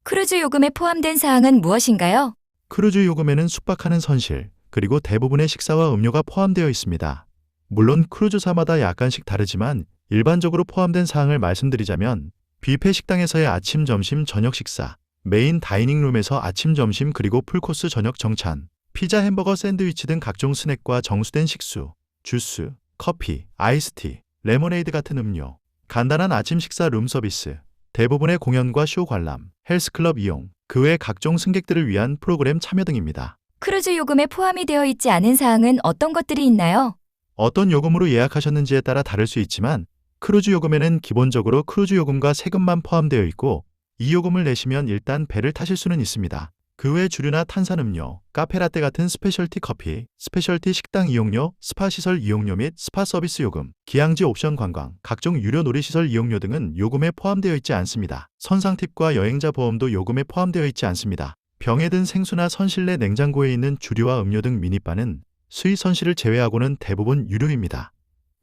크루즈 요금에 포함된 사항은 무엇인가요? 크루즈 요금에는 숙박하는 선실, 그리고 대부분의 식사와 음료가 포함되어 있습니다. 물론 크루즈사마다 약간씩 다르지만 일반적으로 포함된 사항을 말씀드리자면 뷔페 식당에서의 아침, 점심, 저녁 식사, 메인 다이닝룸에서 아침, 점심 그리고 풀코스 저녁 정찬, 피자, 햄버거, 샌드위치 등 각종 스낵과 정수된 식수, 주스, 커피, 아이스티, 레모네이드 같은 음료, 간단한 아침 식사 룸 서비스, 대부분의 공연과 쇼 관람, 헬스클럽 이용, 그 외 각종 승객들을 위한 프로그램 참여 등입니다. 크루즈 요금에 포함이 되어 있지 않은 사항은 어떤 것들이 있나요? 어떤 요금으로 예약하셨는지에 따라 다를 수 있지만 크루즈 요금에는 기본적으로 크루즈 요금과 세금만 포함되어 있고 이 요금을 내시면 일단 배를 타실 수는 있습니다. 그 외 주류나 탄산음료, 카페라떼 같은 스페셜티 커피, 스페셜티 식당 이용료, 스파 시설 이용료 및 스파 서비스 요금, 기항지 옵션 관광, 각종 유료 놀이시설 이용료 등은 요금에 포함되어 있지 않습니다. 선상 팁과 여행자 보험도 요금에 포함되어 있지 않습니다. 병에 든 생수나 선실내 냉장고에 있는 주류와 음료 등 미니바는 수의 선실을 제외하고는 대부분 유료입니다.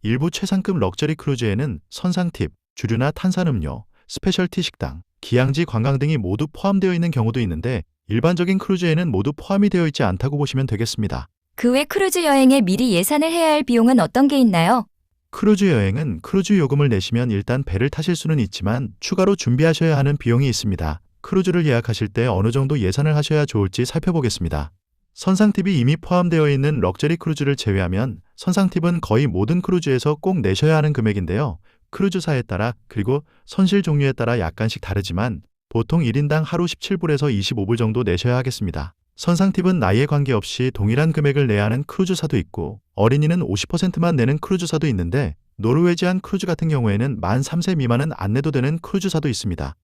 일부 최상급 럭셔리 크루즈에는 선상 팁, 주류나 탄산음료, 스페셜티 식당, 기항지 관광 등이 모두 포함되어 있는 경우도 있는데 일반적인 크루즈에는 모두 포함이 되어 있지 않다고 보시면 되겠습니다. 그 외 크루즈 여행에 미리 예산을 해야 할 비용은 어떤 게 있나요? 크루즈 여행은 크루즈 요금을 내시면 일단 배를 타실 수는 있지만 추가로 준비하셔야 하는 비용이 있습니다. 크루즈를 예약하실 때 어느 정도 예산을 하셔야 좋을지 살펴보겠습니다. 선상 팁이 이미 포함되어 있는 럭셔리 크루즈를 제외하면 선상 팁은 거의 모든 크루즈에서 꼭 내셔야 하는 금액인데요. 크루즈사에 따라 그리고 선실 종류에 따라 약간씩 다르지만 보통 1인당 하루 17불에서 25불 정도 내셔야 하겠습니다. 선상 팁은 나이에 관계없이 동일한 금액을 내야 하는 크루즈사도 있고 어린이는 50%만 내는 크루즈사도 있는데 노르웨지안 크루즈 같은 경우에는 만 3세 미만은 안 내도 되는 크루즈사도 있습니다.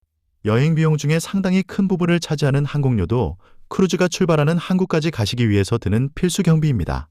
여행 비용 중에 상당히 큰 부분을 차지하는 항공료도 크루즈가 출발하는 한국까지 가시기 위해서 드는 필수 경비입니다.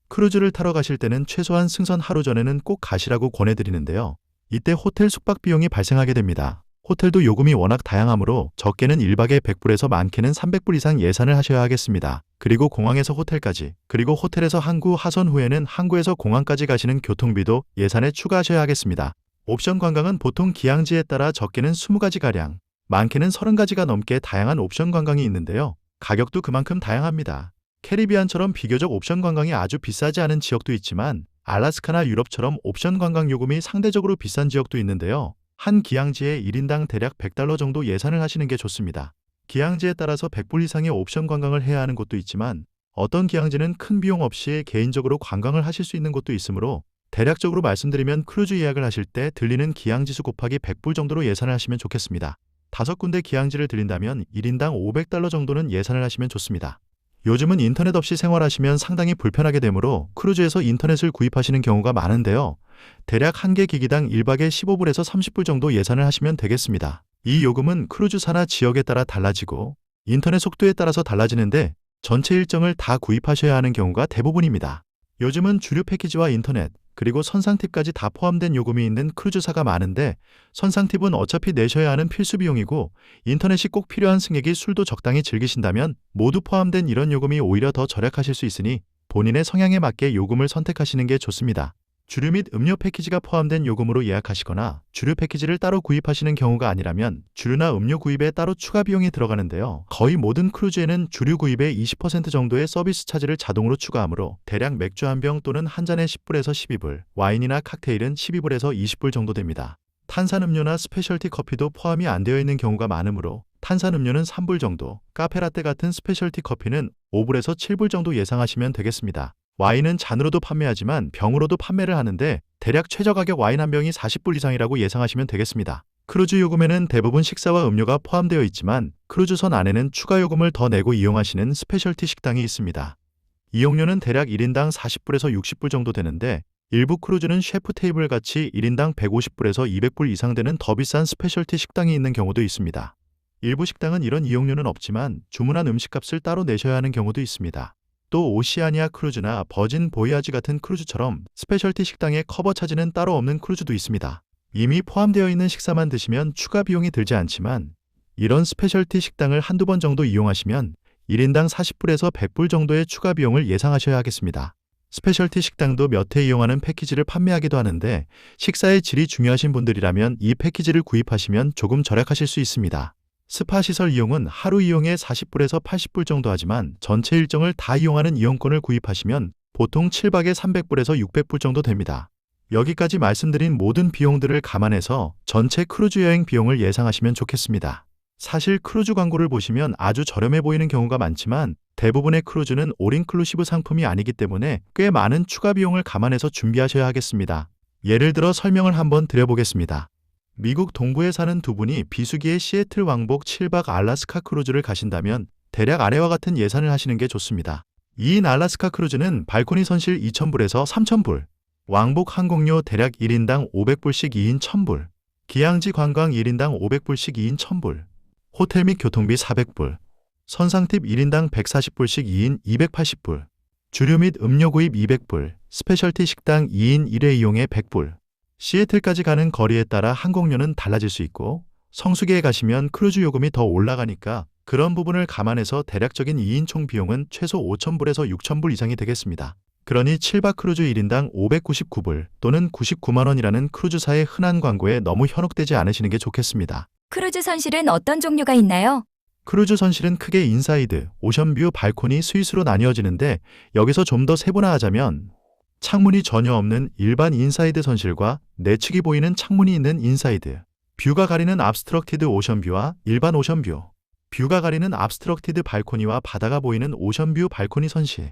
크루즈를 타러 가실 때는 최소한 승선 하루 전에는 꼭 가시라고 권해드리는데요. 이때 호텔 숙박 비용이 발생하게 됩니다. 호텔도 요금이 워낙 다양하므로 적게는 1박에 100불에서 많게는 300불 이상 예산을 하셔야 하겠습니다. 그리고 공항에서 호텔까지, 그리고 호텔에서 항구 하선 후에는 항구에서 공항까지 가시는 교통비도 예산에 추가하셔야 하겠습니다. 옵션 관광은 보통 기항지에 따라 적게는 20가지가량, 많게는 30가지가 넘게 다양한 옵션 관광이 있는데요. 가격도 그만큼 다양합니다. 캐리비안처럼 비교적 옵션 관광이 아주 비싸지 않은 지역도 있지만 알라스카나 유럽처럼 옵션 관광 요금이 상대적으로 비싼 지역도 있는데요. 한 기항지에 1인당 대략 $100 정도 예산을 하시는 게 좋습니다. 기항지에 따라서 100불 이상의 옵션 관광을 해야 하는 곳도 있지만 어떤 기항지는 큰 비용 없이 개인적으로 관광을 하실 수 있는 곳도 있으므로 대략적으로 말씀드리면 크루즈 예약을 하실 때 들리는 기항지수 곱하기 100불 정도로 예산을 하시면 좋겠습니다. 5군데 기항지를 들린다면 1인당 $500 정도는 예산을 하시면 좋습니다. 요즘은 인터넷 없이 생활하시면 상당히 불편하게 되므로 크루즈에서 인터넷을 구입하시는 경우가 많은데요. 대략 한 개 기기당 1박에 15불에서 30불 정도 예산을 하시면 되겠습니다. 이 요금은 크루즈사나 지역에 따라 달라지고 인터넷 속도에 따라서 달라지는데 전체 일정을 다 구입하셔야 하는 경우가 대부분입니다. 요즘은 주류 패키지와 인터넷, 그리고 선상 팁까지 다 포함된 요금이 있는 크루즈사가 많은데 선상 팁은 어차피 내셔야 하는 필수 비용이고 인터넷이 꼭 필요한 승객이 술도 적당히 즐기신다면 모두 포함된 이런 요금이 오히려 더 절약하실 수 있으니 본인의 성향에 맞게 요금을 선택하시는 게 좋습니다. 주류 및 음료 패키지가 포함된 요금으로 예약하시거나 주류 패키지를 따로 구입하시는 경우가 아니라면 주류나 음료 구입에 따로 추가 비용이 들어가는데요. 거의 모든 크루즈에는 주류 구입의 20% 정도의 서비스 차지를 자동으로 추가하므로 대략 맥주 한 병 또는 한 잔에 10불에서 12불, 와인이나 칵테일은 12불에서 20불 정도 됩니다. 탄산음료나 스페셜티 커피도 포함이 안 되어 있는 경우가 많으므로 탄산음료는 3불 정도, 카페라떼 같은 스페셜티 커피는 5불에서 7불 정도 예상하시면 되겠습니다. 와인은 잔으로도 판매하지만 병으로도 판매를 하는데 대략 최저 가격 와인 한 병이 40불 이상이라고 예상하시면 되겠습니다. 크루즈 요금에는 대부분 식사와 음료가 포함되어 있지만 크루즈선 안에는 추가 요금을 더 내고 이용하시는 스페셜티 식당이 있습니다. 이용료는 대략 1인당 40불에서 60불 정도 되는데 일부 크루즈는 셰프 테이블 같이 1인당 150불에서 200불 이상 되는 더 비싼 스페셜티 식당이 있는 경우도 있습니다. 일부 식당은 이런 이용료는 없지만 주문한 음식값을 따로 내셔야 하는 경우도 있습니다. 또 오시아니아 크루즈나 버진 보이아지 같은 크루즈처럼 스페셜티 식당에 커버 차지는 따로 없는 크루즈도 있습니다. 이미 포함되어 있는 식사만 드시면 추가 비용이 들지 않지만 이런 스페셜티 식당을 한두 번 정도 이용하시면 1인당 40불에서 100불 정도의 추가 비용을 예상하셔야 하겠습니다. 스페셜티 식당도 몇 회 이용하는 패키지를 판매하기도 하는데 식사의 질이 중요하신 분들이라면 이 패키지를 구입하시면 조금 절약하실 수 있습니다. 스파 시설 이용은 하루 이용에 40불에서 80불 정도 하지만 전체 일정을 다 이용하는 이용권을 구입하시면 보통 7박에 300불에서 600불 정도 됩니다. 여기까지 말씀드린 모든 비용들을 감안해서 전체 크루즈 여행 비용을 예상하시면 좋겠습니다. 사실 크루즈 광고를 보시면 아주 저렴해 보이는 경우가 많지만 대부분의 크루즈는 올인클루시브 상품이 아니기 때문에 꽤 많은 추가 비용을 감안해서 준비하셔야 하겠습니다. 예를 들어 설명을 한번 드려보겠습니다. 미국 동부에 사는 두 분이 비수기에 시애틀 왕복 7박 알래스카 크루즈를 가신다면 대략 아래와 같은 예산을 하시는 게 좋습니다. 2인 알래스카 크루즈는 발코니 선실 2,000불에서 3,000불, 왕복 항공료 대략 1인당 500불씩 2인 1,000불, 기항지 관광 1인당 500불씩 2인 1,000불, 호텔 및 교통비 400불, 선상팁 1인당 140불씩 2인 280불, 주류 및 음료 구입 200불, 스페셜티 식당 2인 1회 이용에 100불. 시애틀까지 가는 거리에 따라 항공료는 달라질 수 있고 성수기에 가시면 크루즈 요금이 더 올라가니까 그런 부분을 감안해서 대략적인 2인 총 비용은 최소 5,000불에서 6,000불 이상이 되겠습니다. 그러니 7박 크루즈 1인당 599불 또는 99만 원이라는 크루즈사의 흔한 광고에 너무 현혹되지 않으시는 게 좋겠습니다. 크루즈 선실은 어떤 종류가 있나요? 크루즈 선실은 크게 인사이드, 오션뷰, 발코니, 스윗으로 나뉘어지는데 여기서 좀 더 세분화하자면 창문이 전혀 없는 일반 인사이드 선실과 내측이 보이는 창문이 있는 인사이드, 뷰가 가리는 압스트럭티드 오션뷰와 일반 오션뷰, 뷰가 가리는 압스트럭티드 발코니와 바다가 보이는 오션뷰 발코니 선실,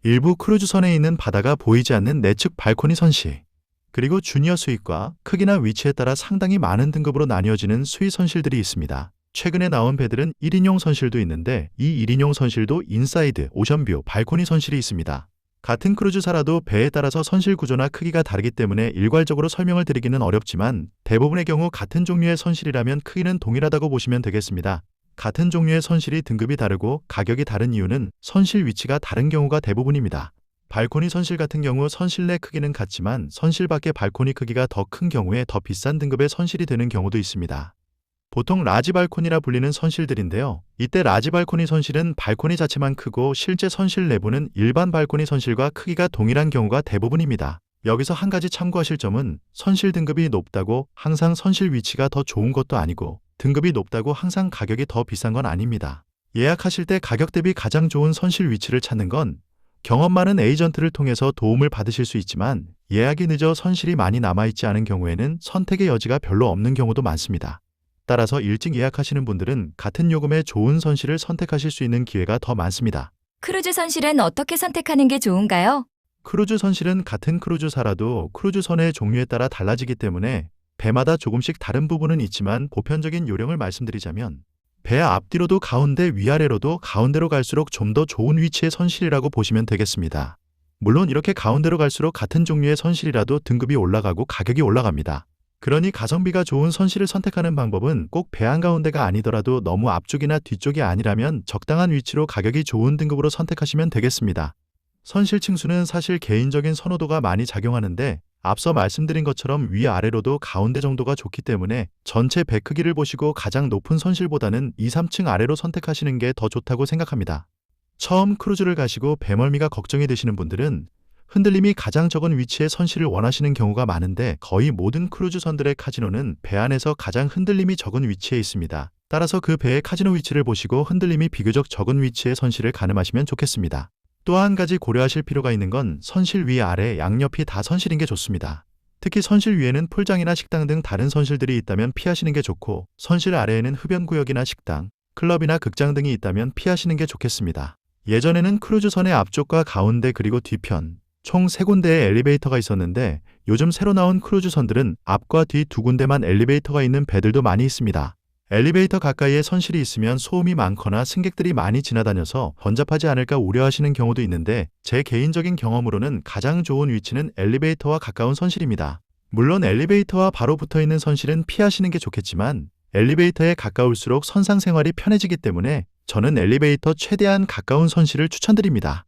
일부 크루즈선에 있는 바다가 보이지 않는 내측 발코니 선실, 그리고 주니어 스윗과 크기나 위치에 따라 상당히 많은 등급으로 나뉘어지는 스윗 선실들이 있습니다. 최근에 나온 배들은 1인용 선실도 있는데 이 1인용 선실도 인사이드, 오션뷰, 발코니 선실이 있습니다. 같은 크루즈사라도 배에 따라서 선실 구조나 크기가 다르기 때문에 일괄적으로 설명을 드리기는 어렵지만 대부분의 경우 같은 종류의 선실이라면 크기는 동일하다고 보시면 되겠습니다. 같은 종류의 선실이 등급이 다르고 가격이 다른 이유는 선실 위치가 다른 경우가 대부분입니다. 발코니 선실 같은 경우 선실 내 크기는 같지만 선실 밖의 발코니 크기가 더 큰 경우에 더 비싼 등급의 선실이 되는 경우도 있습니다. 보통 라지 발코니라 불리는 선실들인데요. 이때 라지 발코니 선실은 발코니 자체만 크고 실제 선실 내부는 일반 발코니 선실과 크기가 동일한 경우가 대부분입니다. 여기서 한 가지 참고하실 점은 선실 등급이 높다고 항상 선실 위치가 더 좋은 것도 아니고 등급이 높다고 항상 가격이 더 비싼 건 아닙니다. 예약하실 때 가격 대비 가장 좋은 선실 위치를 찾는 건 경험 많은 에이전트를 통해서 도움을 받으실 수 있지만 예약이 늦어 선실이 많이 남아있지 않은 경우에는 선택의 여지가 별로 없는 경우도 많습니다. 따라서 일찍 예약하시는 분들은 같은 요금의 좋은 선실을 선택하실 수 있는 기회가 더 많습니다. 크루즈 선실은 어떻게 선택하는 게 좋은가요? 크루즈 선실은 같은 크루즈사라도 크루즈선의 종류에 따라 달라지기 때문에 배마다 조금씩 다른 부분은 있지만 보편적인 요령을 말씀드리자면 배 앞뒤로도 가운데 위아래로도 가운데로 갈수록 좀 더 좋은 위치의 선실이라고 보시면 되겠습니다. 물론 이렇게 가운데로 갈수록 같은 종류의 선실이라도 등급이 올라가고 가격이 올라갑니다. 그러니 가성비가 좋은 선실을 선택하는 방법은 꼭 배 한가운데가 아니더라도 너무 앞쪽이나 뒤쪽이 아니라면 적당한 위치로 가격이 좋은 등급으로 선택하시면 되겠습니다. 선실 층수는 사실 개인적인 선호도가 많이 작용하는데 앞서 말씀드린 것처럼 위아래로도 가운데 정도가 좋기 때문에 전체 배 크기를 보시고 가장 높은 선실보다는 2, 3층 아래로 선택하시는 게 더 좋다고 생각합니다. 처음 크루즈를 가시고 배멀미가 걱정이 되시는 분들은 흔들림이 가장 적은 위치의 선실을 원하시는 경우가 많은데 거의 모든 크루즈선들의 카지노는 배 안에서 가장 흔들림이 적은 위치에 있습니다. 따라서 그 배의 카지노 위치를 보시고 흔들림이 비교적 적은 위치의 선실을 가늠하시면 좋겠습니다. 또 한 가지 고려하실 필요가 있는 건 선실 위아래 양옆이 다 선실인 게 좋습니다. 특히 선실 위에는 풀장이나 식당 등 다른 선실들이 있다면 피하시는 게 좋고 선실 아래에는 흡연구역이나 식당, 클럽이나 극장 등이 있다면 피하시는 게 좋겠습니다. 예전에는 크루즈선의 앞쪽과 가운데 그리고 뒤편 총 3군데의 엘리베이터가 있었는데 요즘 새로 나온 크루즈선들은 앞과 뒤 2군데만 엘리베이터가 있는 배들도 많이 있습니다. 엘리베이터 가까이에 선실이 있으면 소음이 많거나 승객들이 많이 지나다녀서 번잡하지 않을까 우려하시는 경우도 있는데 제 개인적인 경험으로는 가장 좋은 위치는 엘리베이터와 가까운 선실입니다. 물론 엘리베이터와 바로 붙어있는 선실은 피하시는 게 좋겠지만 엘리베이터에 가까울수록 선상 생활이 편해지기 때문에 저는 엘리베이터 최대한 가까운 선실을 추천드립니다.